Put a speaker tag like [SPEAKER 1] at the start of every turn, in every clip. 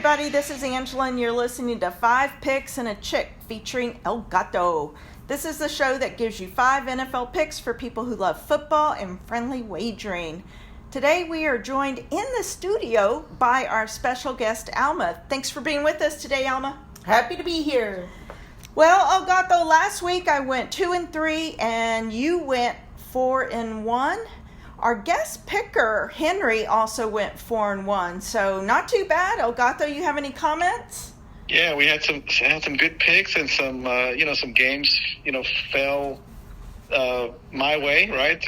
[SPEAKER 1] everybody, this is Angela, and you're listening to 5 Picks and a Chick featuring El Gato. This is the show that gives you 5 NFL picks for people who love football and friendly wagering. Today we are joined in the studio by our special guest, Alma. Thanks for being with us today, Alma.
[SPEAKER 2] Happy to be here.
[SPEAKER 1] Well, El Gato, last week I went 2-3 and you went 4-1. Our guest picker, Henry, also went 4-1, so not too bad. El Gato, you have any comments?
[SPEAKER 3] Yeah, we had some good picks, and some some games fell my way, right,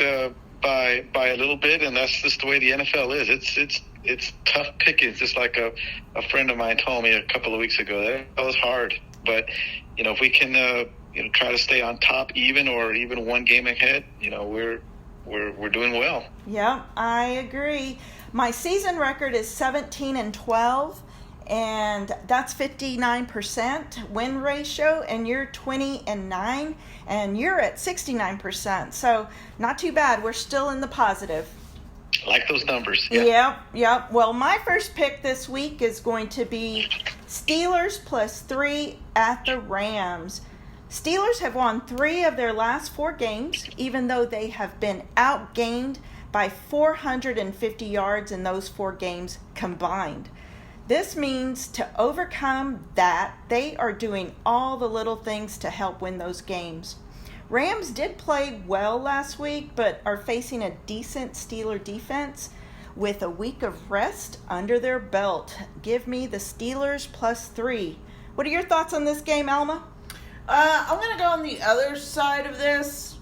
[SPEAKER 3] by a little bit, and that's just the way the NFL is. It's tough picking. It's just like a friend of mine told me a couple of weeks ago. That was hard, but if we can try to stay on top even or even one game ahead, we're doing well.
[SPEAKER 1] Yeah, I agree. My season record is 17-12, and that's 59% win ratio, and you're 20-9, and you're at 69%. So not too bad. We're still in the positive.
[SPEAKER 3] Like those numbers. Yeah.
[SPEAKER 1] Yep. Well, my first pick this week is going to be Steelers +3 at the Rams. Steelers have won 3 of their last 4 games, even though they have been outgained by 450 yards in those 4 games combined. This means to overcome that, they are doing all the little things to help win those games. Rams did play well last week, but are facing a decent Steeler defense with a week of rest under their belt. Give me the Steelers +3. What are your thoughts on this game, Alma?
[SPEAKER 2] I'm going to go on the other side of this.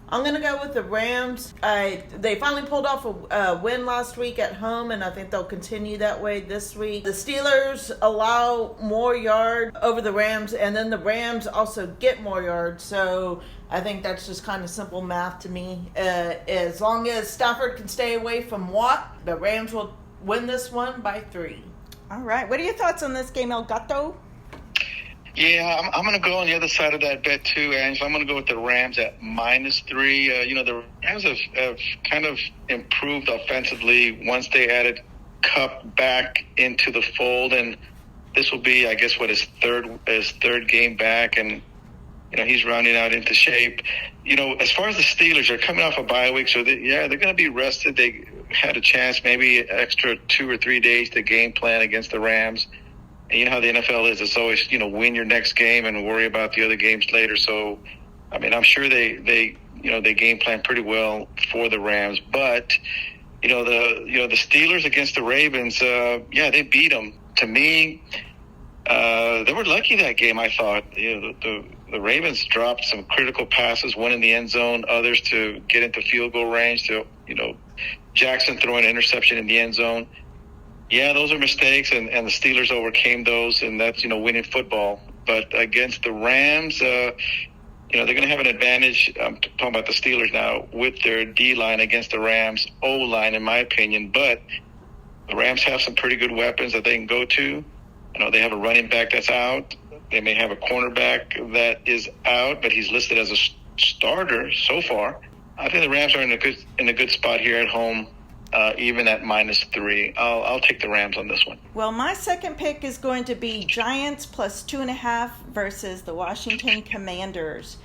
[SPEAKER 2] I'm going to go with the Rams. They finally pulled off a win last week at home, and I think they'll continue that way this week. The Steelers allow more yards over the Rams, and then the Rams also get more yards. So I think that's just kind of simple math to me. As long as Stafford can stay away from Watt, the Rams will win this one by 3.
[SPEAKER 1] All right. What are your thoughts on this game, El Gato?
[SPEAKER 3] Yeah, I'm going to go on the other side of that bet too, Angela. I'm going to go with the Rams at -3. The Rams have kind of improved offensively once they added Kupp back into the fold, and this will be, I guess, his third game back, and he's rounding out into shape. As far as the Steelers, they're coming off a bye week, so they're going to be rested. They had a chance, maybe extra 2 or 3 days to game plan against the Rams. And you know how the NFL is. It's always, win your next game and worry about the other games later. So, I'm sure they game plan pretty well for the Rams. But, the Steelers against the Ravens, they beat them. To me, they were lucky that game, I thought. The Ravens dropped some critical passes, one in the end zone, others to get into field goal range, to, Jackson throwing an interception in the end zone. Yeah, those are mistakes, and the Steelers overcame those, and that's, winning football. But against the Rams, they're going to have an advantage. I'm talking about the Steelers now with their D-line against the Rams O-line, in my opinion. But the Rams have some pretty good weapons that they can go to. They have a running back that's out. They may have a cornerback that is out, but he's listed as a starter so far. I think the Rams are in a good spot here at home. Even at -3. I'll take the Rams on this one.
[SPEAKER 1] Well, my second pick is going to be Giants +2.5 versus the Washington Commanders.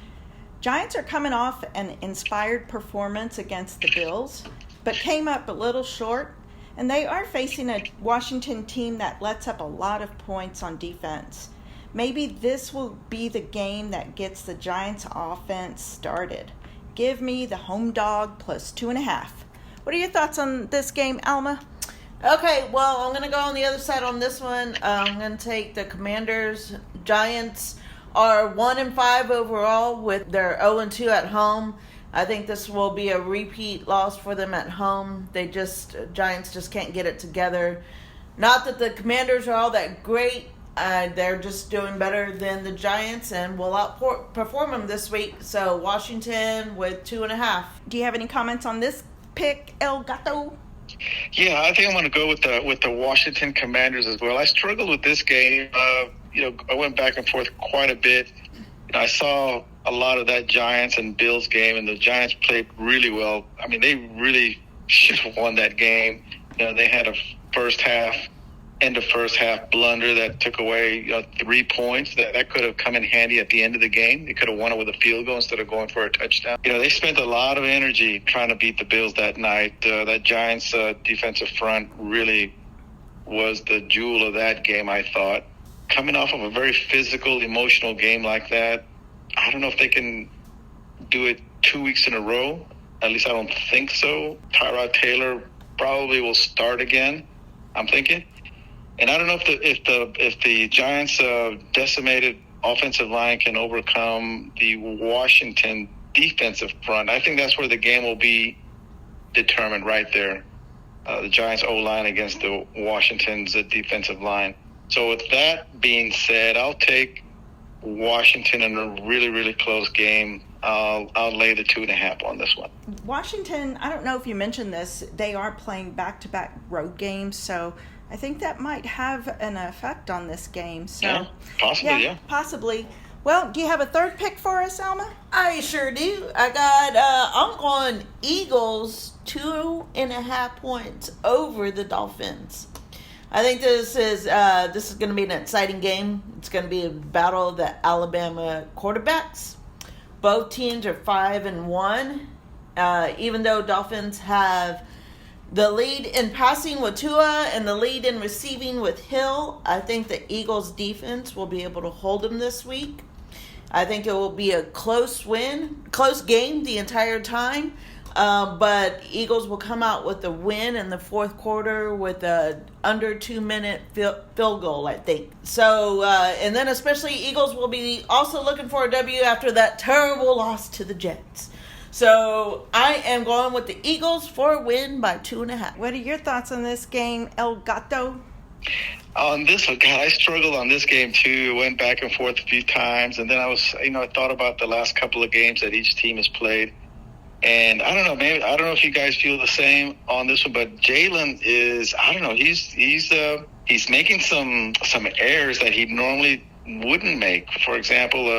[SPEAKER 1] Giants are coming off an inspired performance against the Bills, but came up a little short, and they are facing a Washington team that lets up a lot of points on defense. Maybe this will be the game that gets the Giants offense started. Give me the home dog +2.5. What are your thoughts on this game, Alma?
[SPEAKER 2] Okay, well, I'm going to go on the other side on this one. I'm going to take the Commanders. Giants are 1-5 overall with their 0-2 at home. I think this will be a repeat loss for them at home. Giants just can't get it together. Not that the Commanders are all that great. They're just doing better than the Giants and will outperform them this week. So Washington with 2.5.
[SPEAKER 1] Do you have any comments on this pick, El Gato?
[SPEAKER 3] Yeah, I think I'm going to go with the Washington Commanders as well. I struggled with this game. I went back and forth quite a bit. I saw a lot of that Giants and Bills game, and the Giants played really well. They really should have won that game. They had a first half end of first half blunder that took away 3 points that could have come in handy at the end of the game. They could have won it with a field goal instead of going for a touchdown. They spent a lot of energy trying to beat the Bills that night. That Giants defensive front really was the jewel of that game, I thought. Coming off of a very physical, emotional game like that, I don't know if they can do it 2 weeks in a row. At least I don't think so. Tyrod Taylor probably will start again, I'm thinking. And I don't know if the Giants' decimated offensive line can overcome the Washington defensive front. I think that's where the game will be determined right there. The Giants' O-line against the Washington's defensive line. So with that being said, I'll take Washington in a really, really close game. I'll lay the 2.5 on this one.
[SPEAKER 1] Washington, I don't know if you mentioned this, they are playing back-to-back road games, so I think that might have an effect on this game. So
[SPEAKER 3] yeah, possibly, yeah.
[SPEAKER 1] Possibly. Well, do you have a third pick for us, Alma?
[SPEAKER 2] I sure do. I got, I'm going Eagles 2.5 points over the Dolphins. I think this is going to be an exciting game. It's going to be a battle of the Alabama quarterbacks. Both teams are 5-1. Even though Dolphins have the lead in passing with Tua and the lead in receiving with Hill, I think the Eagles defense will be able to hold them this week. I think it will be a close game the entire time. But Eagles will come out with a win in the fourth quarter with a under 2-minute field goal, I think. So, and then especially Eagles will be also looking for a W after that terrible loss to the Jets. So I am going with the Eagles for a win by 2.5.
[SPEAKER 1] What are your thoughts on this game, El Gato?
[SPEAKER 3] On this one, God, I struggled on this game too. Went back and forth a few times, and then I thought about the last couple of games that each team has played. And I don't know, maybe I don't know if you guys feel the same on this one, but Jalen is, I don't know, he's making some errors that he normally wouldn't make. For example,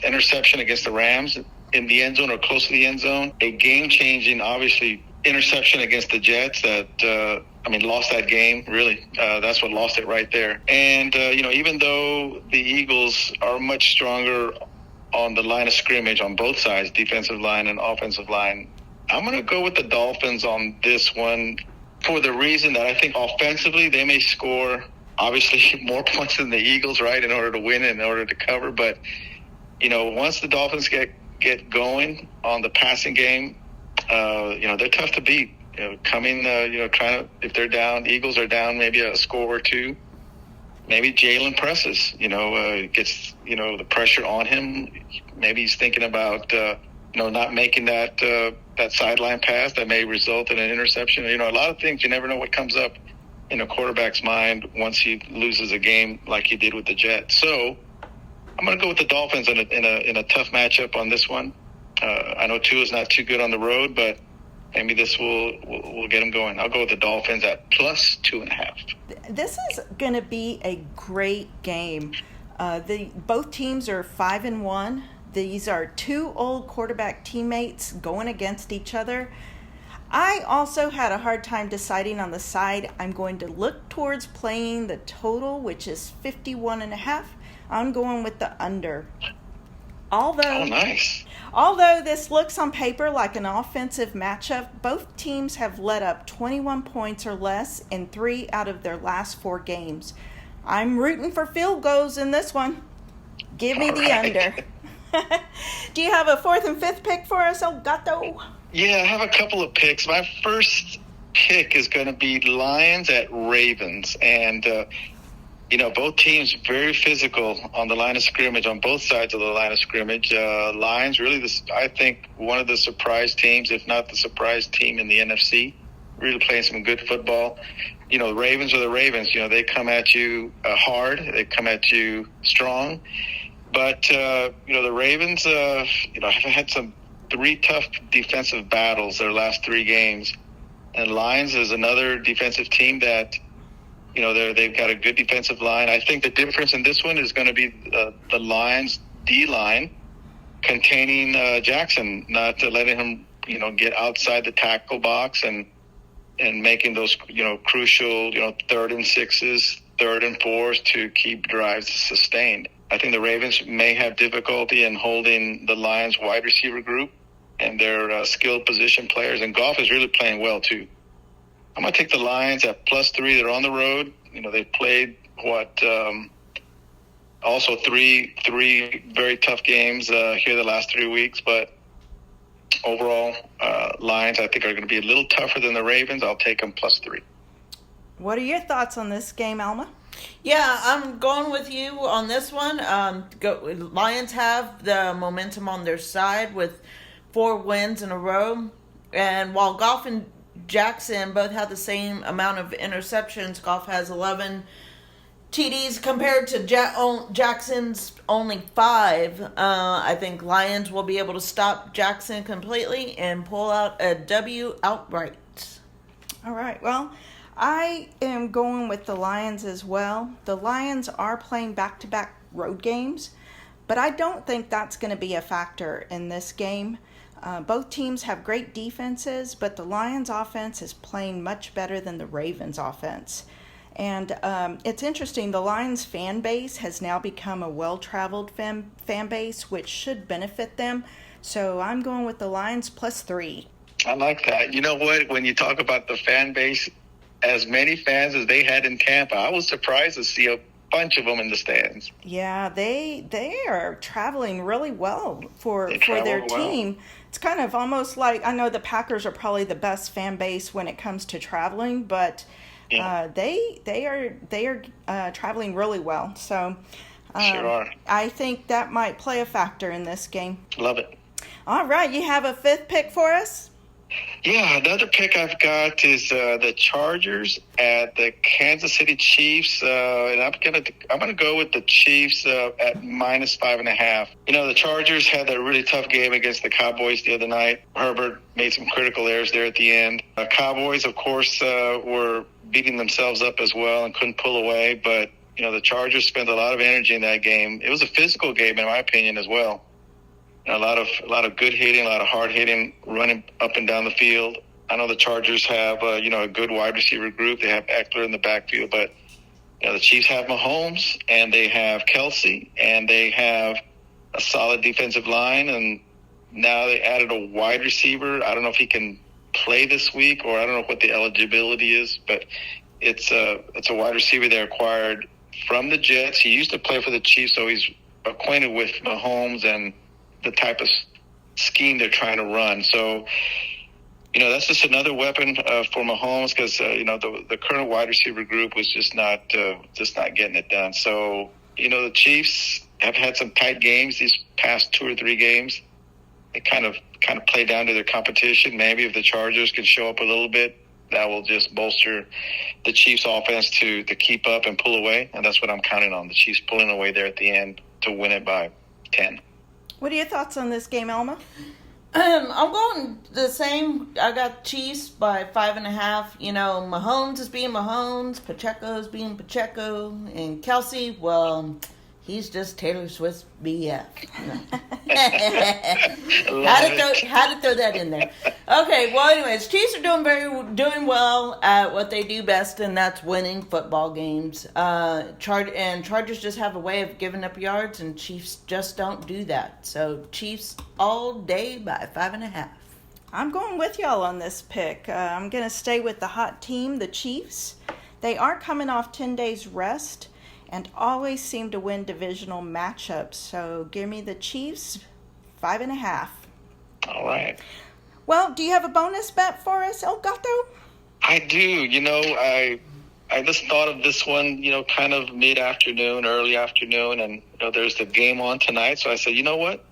[SPEAKER 3] interception against the Rams in the end zone or close to the end zone, a game-changing, obviously, interception against the Jets that lost that game. Really, that's what lost it right there. And even though the Eagles are much stronger on the line of scrimmage on both sides, defensive line and offensive line, I'm going to go with the Dolphins on this one for the reason that I think offensively they may score, obviously, more points than the Eagles, right, in order to win and in order to cover. But, once the Dolphins get going on the passing game, they're tough to beat. Trying to, if they're down, the Eagles are down maybe a score or two. Maybe Jalen presses, gets, the pressure on him. Maybe he's thinking about, not making that sideline pass that may result in an interception. A lot of things, you never know what comes up in a quarterback's mind once he loses a game like he did with the Jets. So I'm going to go with the Dolphins in a tough matchup on this one. I know Tua is not too good on the road, but maybe this will get them going. I'll go with the Dolphins at plus 2.5.
[SPEAKER 1] This is going to be a great game. Both teams are 5-1. These are two old quarterback teammates going against each other. I also had a hard time deciding on the side. I'm going to look towards playing the total, which is 51.5. I'm going with the under.
[SPEAKER 3] Nice.
[SPEAKER 1] Although this looks on paper like an offensive matchup, both teams have let up 21 points or less in 3 out of their last 4 games. I'm rooting for field goals in this one. Give me the under. Do you have a 4th and 5th pick for us, El Gato?
[SPEAKER 3] Yeah, I have a couple of picks. My first pick is going to be Lions at Ravens. And, both teams very physical on the line of scrimmage, on both sides of the line of scrimmage. Lions, really, I think, one of the surprise teams, if not the surprise team in the NFC, really playing some good football. The Ravens are the Ravens. They come at you hard. They come at you strong. But, the Ravens, have had some 3 tough defensive battles their last 3 games. And Lions is another defensive team that, they've got a good defensive line. I think the difference in this one is going to be the Lions' D-line containing Jackson, not letting him, get outside the tackle box and and making those, crucial, 3rd and 6s, 3rd and 4s to keep drives sustained. I think the Ravens may have difficulty in holding the Lions wide receiver group and their skilled position players. And Goff is really playing well, too. I'm going to take the Lions at +3. They're on the road. They've played, also three very tough games here the last 3 weeks. But overall, Lions, I think, are going to be a little tougher than the Ravens. I'll take them +3.
[SPEAKER 1] What are your thoughts on this game, Alma?
[SPEAKER 2] Yeah, I'm going with you on this one. Lions have the momentum on their side with 4 wins in a row. And while Goff and Jackson both have the same amount of interceptions, Goff has 11 TDs compared to Jackson's only 5. I think Lions will be able to stop Jackson completely and pull out a W outright.
[SPEAKER 1] All right. Well, I am going with the Lions as well. The Lions are playing back-to-back road games, but I don't think that's going to be a factor in this game. Both teams have great defenses, but the Lions offense is playing much better than the Ravens offense. And it's interesting, the Lions fan base has now become a well-traveled fan base, which should benefit them. So I'm going with the Lions +3.
[SPEAKER 3] I like that. You know what? When you talk about the fan base, as many fans as they had in Tampa, I was surprised to see a bunch of them in the stands.
[SPEAKER 1] Yeah, they are traveling really well for their team. It's kind of almost like, I know the Packers are probably the best fan base when it comes to traveling, but yeah. They are traveling really well. So
[SPEAKER 3] sure are.
[SPEAKER 1] I think that might play a factor in this game.
[SPEAKER 3] Love it.
[SPEAKER 1] All right, you have a 5th pick for us?
[SPEAKER 3] Yeah, another pick I've got is the Chargers at the Kansas City Chiefs, and I'm gonna go with the Chiefs at -5.5. The Chargers had a really tough game against the Cowboys the other night. Herbert made some critical errors there at the end. Cowboys, of course, were beating themselves up as well and couldn't pull away. But the Chargers spent a lot of energy in that game. It was a physical game, in my opinion, as well. A lot of good hitting, a lot of hard hitting, running up and down the field. I know the Chargers have a good wide receiver group. They have Eckler in the backfield, but the Chiefs have Mahomes and they have Kelsey and they have a solid defensive line, and now they added a wide receiver. I don't know if he can play this week, or I don't know what the eligibility is, but it's a wide receiver they acquired from the Jets. He used to play for the Chiefs, so he's acquainted with Mahomes and the type of scheme they're trying to run. So, that's just another weapon for Mahomes, because the current wide receiver group was just not getting it done. So, the Chiefs have had some tight games these past 2 or 3 games. They kind of play down to their competition. Maybe if the Chargers can show up a little bit, that will just bolster the Chiefs' offense to keep up and pull away. And that's what I'm counting on, the Chiefs pulling away there at the end to win it by 10.
[SPEAKER 1] What are your thoughts on this game, Alma?
[SPEAKER 2] I'm going the same. I got Chiefs by 5.5. Mahomes is being Mahomes, Pacheco is being Pacheco, and Kelsey, well, he's just Taylor Swift's BF. Had to throw that in there. Okay, well, anyways, Chiefs are doing well at what they do best, and that's winning football games. Chargers just have a way of giving up yards, and Chiefs just don't do that. So Chiefs all day by 5.5.
[SPEAKER 1] I'm going with y'all on this pick. I'm going to stay with the hot team, the Chiefs. They are coming off 10 days rest and always seem to win divisional matchups. So give me the Chiefs, 5.5.
[SPEAKER 3] All right.
[SPEAKER 1] Well, do you have a bonus bet for us, El Gato?
[SPEAKER 3] I do. I just thought of this one, kind of mid-afternoon, early afternoon, and there's the game on tonight. So I said, you know what?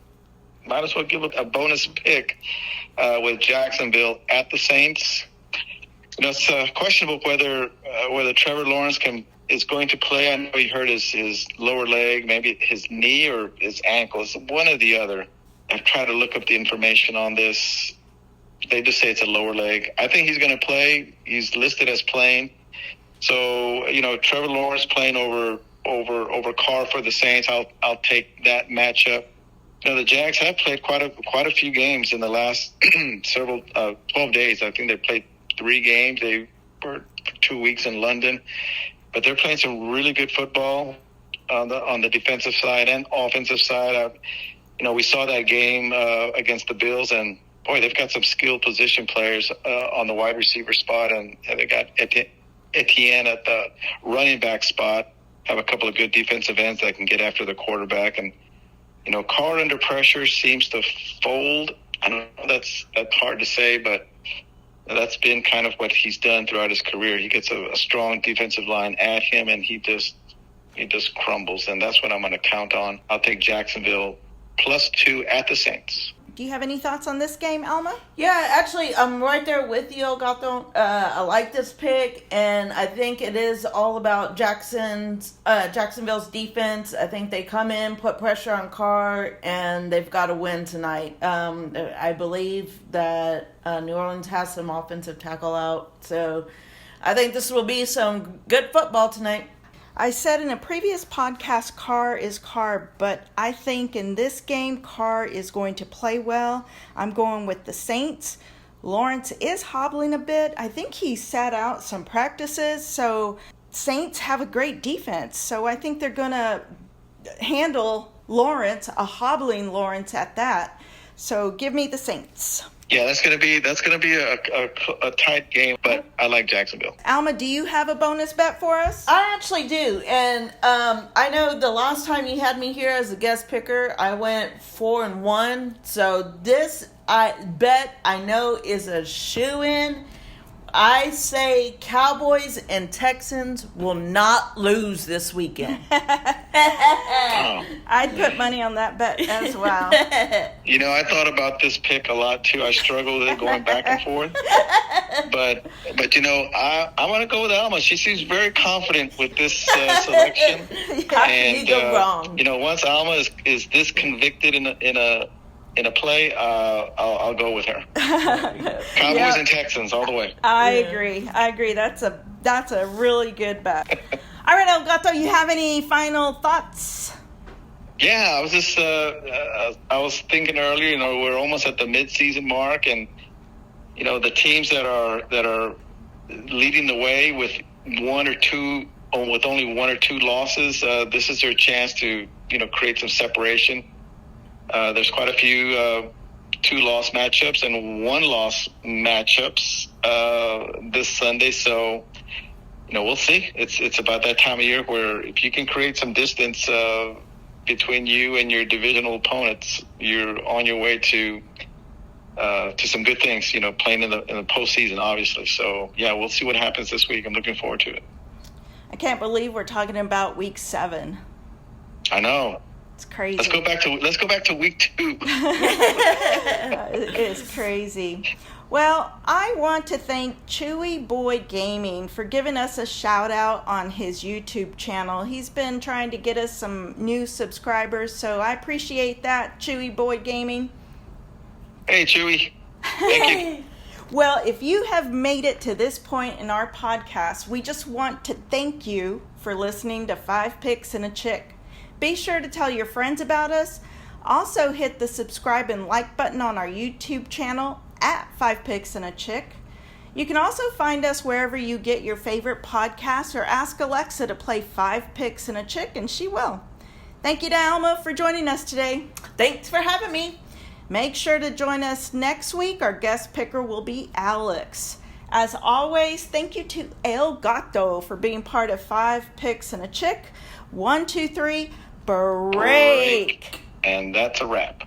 [SPEAKER 3] Might as well give a bonus pick with Jacksonville at the Saints. It's questionable whether Trevor Lawrence is going to play. I know he hurt his lower leg, maybe his knee or his ankle. It's one or the other. I've tried to look up the information on this. They just say it's a lower leg. I think he's going to play. He's listed as playing. So, Trevor Lawrence playing over Carr for the Saints. I'll take that matchup. The Jags have played quite a few games in the last 12 days. I think they played 3 games. They were 2 weeks in London, but they're playing some really good football on the defensive side and offensive side. We saw that game against the Bills, and boy, they've got some skilled position players on the wide receiver spot, and they got Etienne at the running back spot. Have a couple of good defensive ends that can get after the quarterback. And, Carr under pressure seems to fold. I don't know, that's hard to say, but that's been kind of what he's done throughout his career. He gets a strong defensive line at him, and he just crumbles, and that's what I'm going to count on. I'll take Jacksonville +2 at the Saints.
[SPEAKER 1] Do you have any thoughts on this game, Alma?
[SPEAKER 2] Yeah, actually, I'm right there with you, Elgato. I like this pick, and I think it is all about Jacksonville's defense. I think they come in, put pressure on Carr, and they've got to win tonight. I believe that New Orleans has some offensive tackle out, so I think this will be some good football tonight.
[SPEAKER 1] I said in a previous podcast, Carr is Carr, but I think in this game, Carr is going to play well. I'm going with the Saints. Lawrence is hobbling a bit. I think he sat out some practices, so Saints have a great defense. So I think they're going to handle Lawrence, a hobbling Lawrence at that. So give me the Saints.
[SPEAKER 3] Yeah, that's gonna be a tight game, but I like Jacksonville.
[SPEAKER 1] Alma, do you have a bonus bet for us?
[SPEAKER 2] I actually do, and I know the last time you had me here as a guest picker, I went 4-1. So this I know is a shoo-in. I say Cowboys and Texans will not lose this weekend.
[SPEAKER 1] I'd put money on that bet as well.
[SPEAKER 3] I thought about this pick a lot too. I struggled with it going back and forth. But I want to go with Alma. She seems very confident with this selection.
[SPEAKER 2] How can you go wrong?
[SPEAKER 3] Once Alma is this convicted in a play, I'll go with her. Cowboys and Texans all the way.
[SPEAKER 1] I agree. That's a really good bet. All right, Elgato, you have any final thoughts?
[SPEAKER 3] Yeah, I was just I was thinking earlier. We're almost at the mid-season mark, and the teams that are leading the way with only 1 or 2 losses. This is their chance to create some separation. There's quite a few 2-loss matchups and 1-loss matchups this Sunday. So, we'll see. It's about that time of year where if you can create some distance between you and your divisional opponents, you're on your way to some good things. Playing in the postseason, obviously. So, yeah, we'll see what happens this week. I'm looking forward to it.
[SPEAKER 1] I can't believe we're talking about week 7.
[SPEAKER 3] I know.
[SPEAKER 1] It's crazy.
[SPEAKER 3] Let's go back to week 2.
[SPEAKER 1] It is crazy. Well, I want to thank Chewy Boy Gaming for giving us a shout out on his YouTube channel. He's been trying to get us some new subscribers, so I appreciate that, Chewy Boy Gaming.
[SPEAKER 3] Hey, Chewy. Thank you.
[SPEAKER 1] Well, if you have made it to this point in our podcast, we just want to thank you for listening to 5 Picks and a Chick. Be sure to tell your friends about us. Also hit the subscribe and like button on our YouTube channel at 5 Picks and a Chick. You can also find us wherever you get your favorite podcasts, or ask Alexa to play 5 Picks and a Chick, and she will. Thank you to Alma for joining us today.
[SPEAKER 2] Thanks for having me.
[SPEAKER 1] Make sure to join us next week. Our guest picker will be Alex. As always, thank you to Elgato for being part of 5 Picks and a Chick. 1, 2, 3, break.
[SPEAKER 3] And that's a wrap.